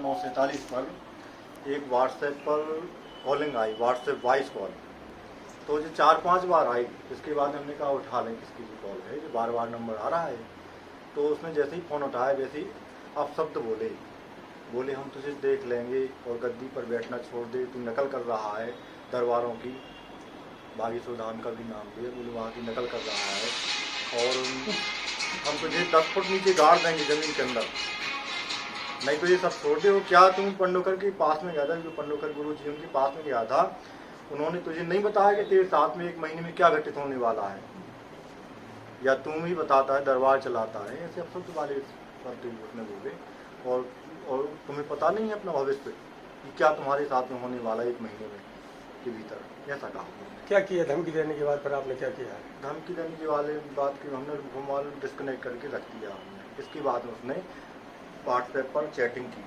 9:47 पर एक व्हाट्सएप पर कॉलिंग आई, व्हाट्सएप वॉइस कॉल। तो जो 4-5 बार आई, इसके बाद हमने कहा उठा लें, किसकी की कॉल है, जो बार बार नंबर आ रहा है। तो उसने जैसे ही फ़ोन उठाया, वैसे ही अपशब्द बोले हम तुझे देख लेंगे और गद्दी पर बैठना छोड़ दे, तू नकल कर रहा है दरबारों की, बागेश्वर धाम का भी नाम दिया, बोले वहाँ की नकल कर रहा है और हम तुझे 10 फुट नीचे गाड़ देंगे ज़मीन के अंदर, नहीं तो ये सब छोड़ दे। और क्या तुम पंडोकर के पास में गया था, जो पंडोकर गुरु जी उनके पास में गया था, उन्होंने तुझे नहीं बताया कि तेरे साथ में 1 महीने में क्या घटित होने वाला है, या तुम ही बताता है दरबार चलाता है, ऐसे अपशब्द वाले शब्द उसने बोले। और तुम्हें पता नहीं है अपना भविष्य कि क्या तुम्हारे साथ में होने वाला 1 महीने में के भीतर, ऐसा कहा। क्या किया धमकी देने के बाद फिर आपने क्या किया? धमकी देने के वाले बात की हमने मोबाइल डिस्कनेक्ट करके रख दिया हमने। इसके बाद उसने व्हाट्सएप पर चैटिंग की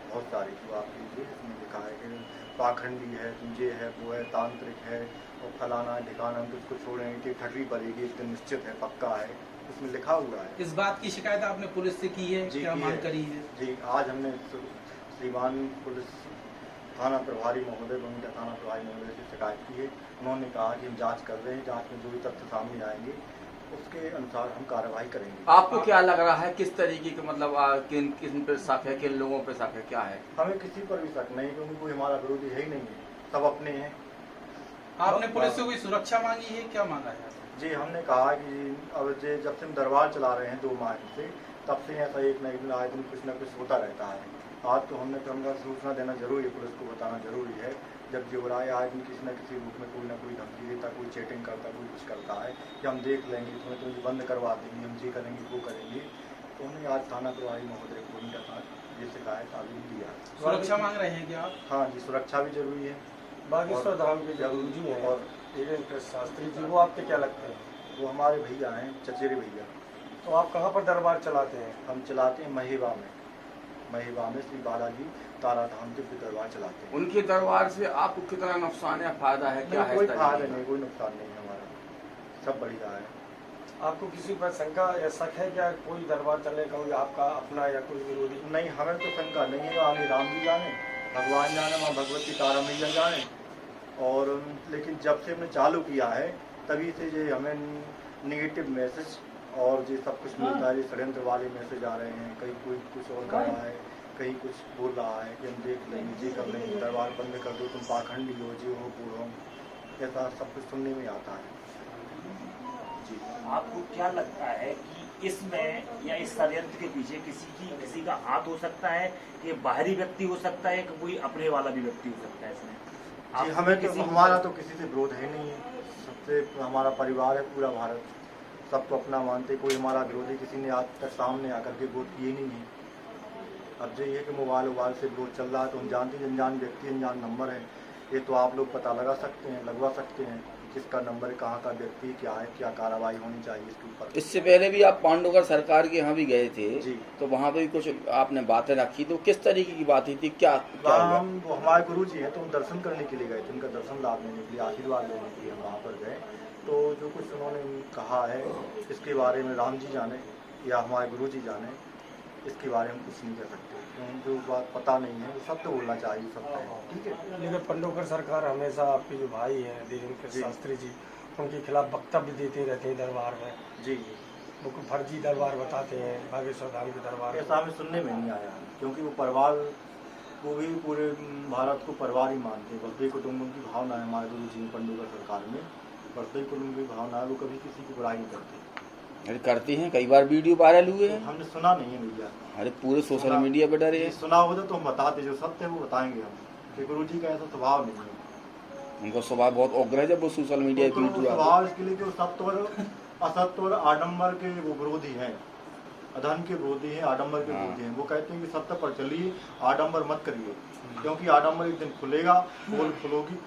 बहुत सारी, तो आप लीजिए, इसमें लिखा है कि पाखंडी है, तुझे है, वो है, तांत्रिक है और फलाना ठिकाना, हम तुझको छोड़ेंगे कि ठटरी पड़ेगी, इसका निश्चित है, पक्का है, इसमें लिखा हुआ है। इस बात की शिकायत आपने पुलिस से की है? क्या मांग करी है? जी, आज हमने श्रीमान पुलिस थाना प्रभारी महोदय, बंगला थाना प्रभारी महोदय से शिकायत की है। उन्होंने कहा कि हम जांच कर रहे हैं, जांच में जो भी तथ्य सामने आएंगे उसके अनुसार हम कार्रवाई करेंगे। आपको क्या लग रहा है, किस तरीके के मतलब किन पर शक है, किन लोगों पर शक है, क्या है? हमें किसी पर भी शक नहीं, क्योंकि कोई हमारा विरोधी है ही नहीं है, सब अपने हैं। आपने पुलिस से कोई सुरक्षा मांगी है, क्या मांगा है? जी, हमने कहा कि अब जब से हम दरबार चला रहे हैं 2 माह से, तब से ऐसा एक न एक दिन आए दिन कुछ न कुछ होता रहता है। आज तो हमने कहूँगा सूचना देना जरूरी है, पुलिस को बताना जरूरी है। जब जुबराए आए दिन किसी न किसी रूप में कोई ना कोई धमकी देता, कोई चैटिंग करता, कोई कुछ करता है कि हम देख लेंगे, तुम्हें बंद करवा देंगे, हम ये करेंगे, वो करेंगे। तो हमने आज थाना प्रभारी महोदय को उनके साथ ये शिकायत आवेदन दिया। सुरक्षा मांग रहे हैं क्या आप? हाँ जी, सुरक्षा भी जरूरी है। बागेश्वर धाम के गुरु जी हैं और शास्त्री जी, वो आपके क्या लगते हैं? वो हमारे भैया हैं, चचेरे भैया। तो आप कहाँ पर दरबार चलाते हैं? हम चलाते हैं महेवा में श्री बालाजी तारा धाम के दरबार चलाते हैं। उनके दरबार से आपको कितना नुकसान या फायदा है, क्या है? कोई फायदा नहीं, कोई नुकसान नहीं है हमारा, सब बढ़िया है। आपको किसी पर शंका या शक है क्या, कोई दरबार चलने का कोई आपका अपना या कोई विरोधी? नहीं, हमें तो शंका नहीं है, आगे राम जी जाने, भगवान जाने, वहाँ भगवती तारा मैया जाने। और लेकिन जब से हमने चालू किया है तभी से ये हमें निगेटिव मैसेज और ये सब कुछ मिलता है, षड्यंत्र वाले मैसेज आ रहे हैं, कहीं कोई कुछ और कर रहा है, कहीं कुछ बोल रहा है कि हम देख लेंगे, जी कर लेंगे, दरबार बंद कर दो, तुम पाखंडी हो, जी हो, पूर्व, ऐसा सब कुछ सुनने में आता है। जी, आपको क्या लगता है कि इसमें या इस षड्यंत्र के पीछे किसी का हाथ हो सकता है, कि बाहरी व्यक्ति हो सकता है, कि कोई अपने वाला भी व्यक्ति हो सकता है इसमें? जी, हमें तो हमारा तो किसी से विरोध है नहीं है, सबसे हमारा परिवार है, पूरा भारत सबको अपना मानते, कोई हमारा विरोधी किसी ने आज तक सामने आकर के वोट किए नहीं है। अब जो ये है कि मोबाइल से वोट चल रहा है, तो हम जानते हैं अनजान व्यक्ति, अनजान नंबर है, ये तो आप लोग पता लगा सकते हैं, लगवा सकते हैं किसका नंबर है, कहाँ का व्यक्ति, क्या है, क्या कार्रवाई होनी चाहिए इसके ऊपर। इससे पहले भी आप पांडुकर सरकार के यहाँ भी गए थे जी, तो वहाँ पे भी कुछ आपने बातें रखी, तो किस तरीके की बात थी, क्या हुआ? हम हमारे गुरु जी हैं, तो हम दर्शन करने के लिए गए थे, उनका दर्शन लाभ लेने के लिए, आशीर्वाद लेने के लिए हम वहाँ पर गए। तो जो कुछ उन्होंने कहा है इसके बारे में राम जी जाने या हमारे गुरु जी जाने, इसके बारे में कुछ नहीं कर सकते, जो बात पता नहीं है वो सब तो बोलना चाहिए, सब है, ठीक है। लेकिन पंडोकर सरकार हमेशा आपके जो भाई हैं देवेंद्र शास्त्री जी, उनके खिलाफ वक्तव्य देते रहते हैं दरबार में। जी, वो फर्जी दरबार बताते हैं, बागेश्वर धाम के दरबार। ऐसा हमें सुनने में नहीं आया, क्योंकि वो परिवार, वो भी पूरे भारत को परिवार ही मानते हैं, वसुधैव कुटुंबकम की भावना है हमारे गुरु जी पंडोकर सरकार में, वसुधैव कुटुंबकम की भावना है, वो कभी किसी की बुराई नहीं करते। अरे करती हैं, कई बार वीडियो वायरल हुए हैं। हमने सुना नहीं है भैया। अरे पूरे सोशल मीडिया पे डरे हैं। सुना होता तो हम बताते, जो सत्य है वो बताएंगे हम, कि गुरु जी का ऐसा स्वभाव नहीं है। उनका स्वभाव बहुत उग्र है, जब वो सोशल मीडिया पे वीडियो स्वभाव इसके लिए कि वो सत्य और असत्य और आडम्बर के वो विरोधी हैं, अधर्म के विरोधी हैं, आडम्बर के विरोधी हैं। वो कहते हैं कि सत्य पर चलिए, आडम्बर मत करिए, क्योंकि आडम्बर एक दिन खुलेगा, पोल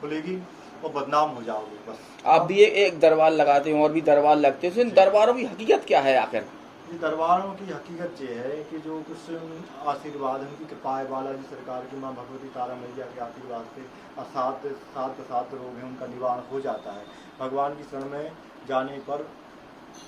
खुलेगी और बदनाम हो जाओगे। बस आप भी एक दरबार लगाते हैं और भी दरबार लगते हैं, दरबारों की हकीकत क्या है आखिर? ये दरबारों की हकीकत ये है कि जो कुछ आशीर्वाद है, उनकी कृपा है, बालाजी सरकार की, माँ भगवती तारा मैया के आशीर्वाद से सात रोग हैं उनका निवारण हो जाता है। भगवान की शरण में जाने पर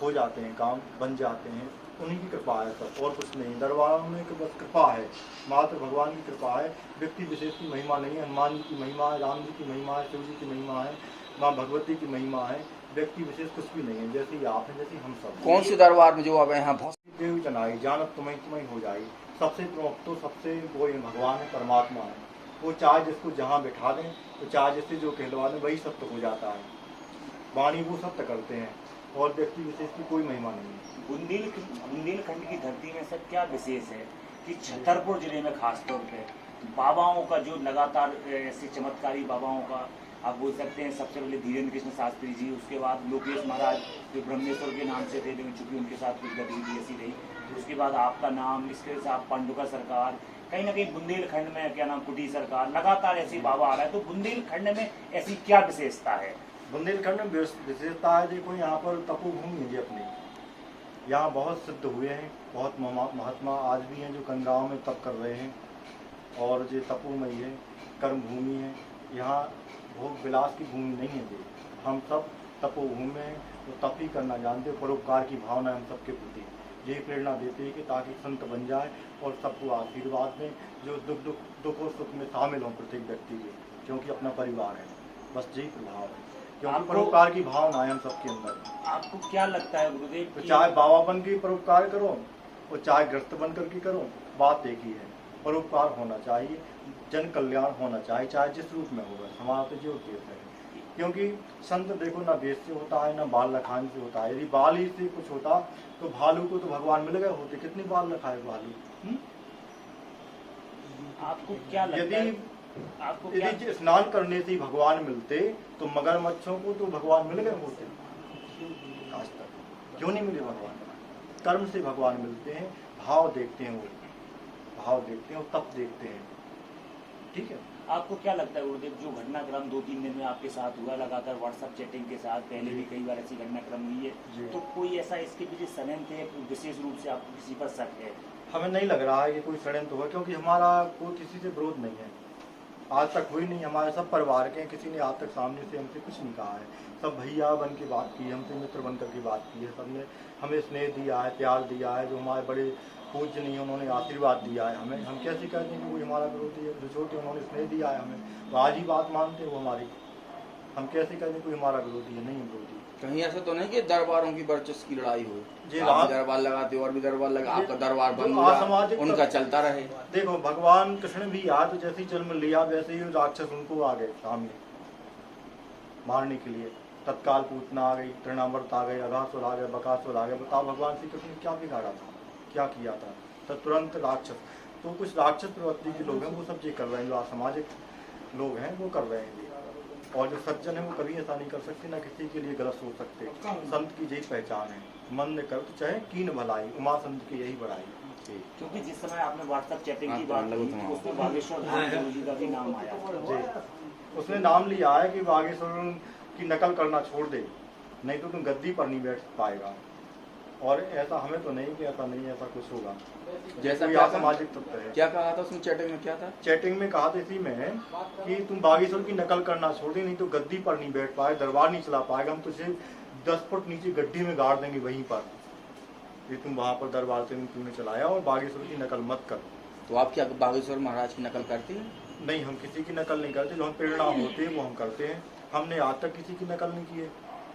हो जाते हैं, काम बन जाते हैं, उन्हीं की कृपा है सब, और कुछ नहीं। दरबारों में बस कृपा है, मात्र भगवान की कृपा है। व्यक्ति विशेष की महिमा नहीं है। हनुमान जी की महिमा है, राम जी की महिमा है, शिव जी की महिमा है, माँ भगवती की महिमा है। व्यक्ति विशेष कुछ भी नहीं है, जैसे ही आप हैं, जैसे हम सब। कौन से दरबार में जो अब यहाँ बहुत देवी जनाई जानत तुम्हें तुम्हें हो जाए। सबसे प्रमुख तो सबसे वो ये भगवान है, परमात्मा है। वो चाहे जिसको जहाँ बैठा दें, तो चाहे जिससे जो कहलवा दें वही सत्य हो जाता है। वाणी वो सत्य करते हैं, और व्यक्ति विशेष की कोई महिमा नहीं है। बुंदेलखंड की धरती में सर क्या विशेष है कि छतरपुर जिले में खास तौर पे बाबाओं का जो लगातार ऐसे चमत्कारी बाबाओं का आप बोल सकते हैं। सबसे पहले धीरेन्द्र कृष्ण शास्त्री जी, उसके बाद लोकेश महाराज जो ब्रह्मेश्वर के नाम से थे, लेकिन चूंकि उनके साथ कुछ गतिविधि ऐसी रही, उसके बाद आपका नाम, इसके साथ पांडुका सरकार, कहीं ना कहीं बुंदेलखंड में क्या नाम कुटी सरकार, लगातार ऐसे बाबा आ रहा है। तो बुंदेलखंड में ऐसी क्या विशेषता है? बुंदेलखंड में विशेषता है, देखो यहाँ पर तपोभूमि है जी अपनी। यहाँ बहुत सिद्ध हुए हैं, बहुत महात्मा आज भी हैं जो कंगाँव में तप कर रहे हैं, और जो तपोमयी है, कर्म भूमि है। यहाँ भोग विलास की भूमि नहीं है जी। हम सब तपोभूमि में तो तप ही करना जानते हैं। परोपकार की भावना हम सबके प्रति यही प्रेरणा देती है कि ताकि संत बन जाए और सबको आशीर्वाद दें, जो दुख और सुख में शामिल हों प्रत्येक व्यक्ति के, क्योंकि अपना परिवार है। बस यही प्रभाव है, क्योंकि परोपकार की भावना है हम सबके अंदर। आपको क्या लगता है गुरुदेव? तो चाहे बाबा बन के परोपकार करो और चाहे ग्रस्त बन करके करो, बात एक ही है। परोपकार होना चाहिए, जन कल्याण होना चाहिए, चाहे जिस रूप में होगा। हमारा तो जो उद्देश्य है, क्योंकि संत देखो ना वेद से होता है, ना बाल लखान से होता है। यदि बाल ही से कुछ होता तो भालू को तो भगवान मिल गए होते। कितने बाल लखाए भालू? आपको क्या लगता है? आपको क्या यदि स्नान करने से ही भगवान मिलते तो मगरमच्छों को तो भगवान मिल गए होते। आज तक क्यों नहीं मिले भगवान? कर्म से भगवान मिलते हैं, भाव देखते हैं, वो भाव देखते हैं और तप देखते हैं। ठीक है। आपको क्या लगता है गुरुदेव, जो घटनाक्रम 2-3 दिन में आपके साथ हुआ, लगातार व्हाट्सएप चैटिंग के साथ, पहले भी कई बार ऐसी घटनाक्रम हुई है, तो कोई ऐसा इसके पीछे षड्यंत्र है, विशेष रूप से आपको किसी पर शक है? हमें नहीं लग रहा है कि कोई षड्यंत्र हुआ, क्योंकि हमारा कोई किसी से विरोध नहीं है, आज तक हुई नहीं। हमारे सब परिवार के, किसी ने आज तक सामने से हमसे कुछ नहीं कहा है। सब भैया बन के बात की है, हमसे मित्र बन करके बात की है। सबने हमें स्नेह दिया है, प्यार दिया है। जो हमारे बड़े पूज्य नहीं, उन्होंने आशीर्वाद दिया है हमें। हम कैसे कहते हैं कि कोई हमारा विरोधी है? जो छोटे उन्होंने स्नेह दिया है हमें, तो आज ही बात मानते हैं वो हमारी। हम कैसे कहते हैं कोई हमारा विरोधी है? नहीं विरोधी। कहीं ऐसा तो नहीं कि दरबारों की वर्चस्व की लड़ाई हो? जी, आप दरबार लगाते हो और भी दरबार लगा, आपका दरबार बंद असामाजिक उनका चलता रहे। देखो भगवान कृष्ण भी आए तो जैसे ही जन्म लिया वैसे ही राक्षस उनको आ गए सामने मारने के लिए। तत्काल पूतना आ गई, तृणावर्त आ गए, अघासुर आ गए, बकासुर आ गए। बताओ भगवान श्री कृष्ण ने क्या बिगाड़ा था, क्या किया था? तो तुरंत राक्षस, तो कुछ राक्षस प्रवृत्ति के लोग हैं वो सब ये कर रहे हैं। जो असामाजिक लोग हैं वो कर रहे हैं, और जो सज्जन है वो कभी ऐसा नहीं कर सकते, ना किसी के लिए गलत सोच सकते। संत की यही पहचान है, मन में कर तो चाहे कीन भलाई, उमा संत की यही बड़ाई। क्योंकि जिस समय आपने व्हाट्सएप चैटिंग की बात की तो उसमें बागेश्वर धाम गुरु जी का भी नाम आया जी, उसने नाम लिया है कि बागेश्वर की नकल करना छोड़ दे, नहीं तो तुम गद्दी पर नहीं बैठ पाएगा। और ऐसा हमें तो नहीं कि ऐसा नहीं, ऐसा कुछ होगा। जैसा क्या सामाजिक तत्व है। क्या कहा था उसमें चैटिंग में? क्या था चैटिंग में? कहा था इसी में कि तुम बागेश्वर की नकल करना छोड़ दे, नहीं तो गद्दी पर नहीं बैठ पाए, दरबार नहीं चला पाएगा। हम तुझे 10 फुट नीचे गड्ढे में गाड़ देंगे वहीं पर, ये तुम वहां पर दरबार से तुमने चलाया, और बागेश्वर की नकल मत कर। तो आप क्या बागेश्वर महाराज की नकल करते हैं? नहीं, हम किसी की नकल नहीं करते। जो हम प्रेरणा होती है वो हम करते हैं। हमने आज तक किसी की नकल नहीं की है।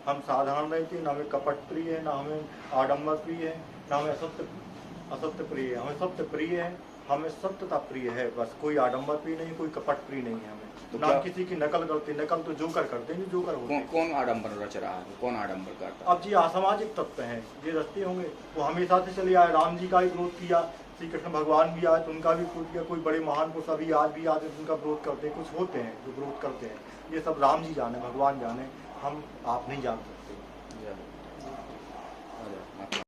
हम साधारण रहते हैं, ना हमें कपट प्रिय है, ना हमें आडम्बर प्रिय है, ना हमें असत्य प्रिय है। हमें सत्य प्रिय है, हमें सत्यता प्रिय है। बस कोई आडम्बर प्रिय नहीं, कोई कपट प्रिय नहीं है हमें। तो ना किसी की नकल करते। नकल तो जोकर करते हैं, जोकर होते हैं। कौन आडम्बर रच रहा है? कौन आडम्बर करता है? अब जी असामाजिक तत्व हैं, ये रस्ते होंगे। वो हमेशा से चले आए, राम जी का ही विरोध किया, श्री कृष्ण भगवान भी आए तो उनका भी विरोध किया। कोई बड़े महान को सभी आज भी आते उनका विरोध करते हैं। कुछ होते हैं जो विरोध करते हैं, ये सब राम जी जाने, भगवान जाने, हम आप नहीं जान सकते।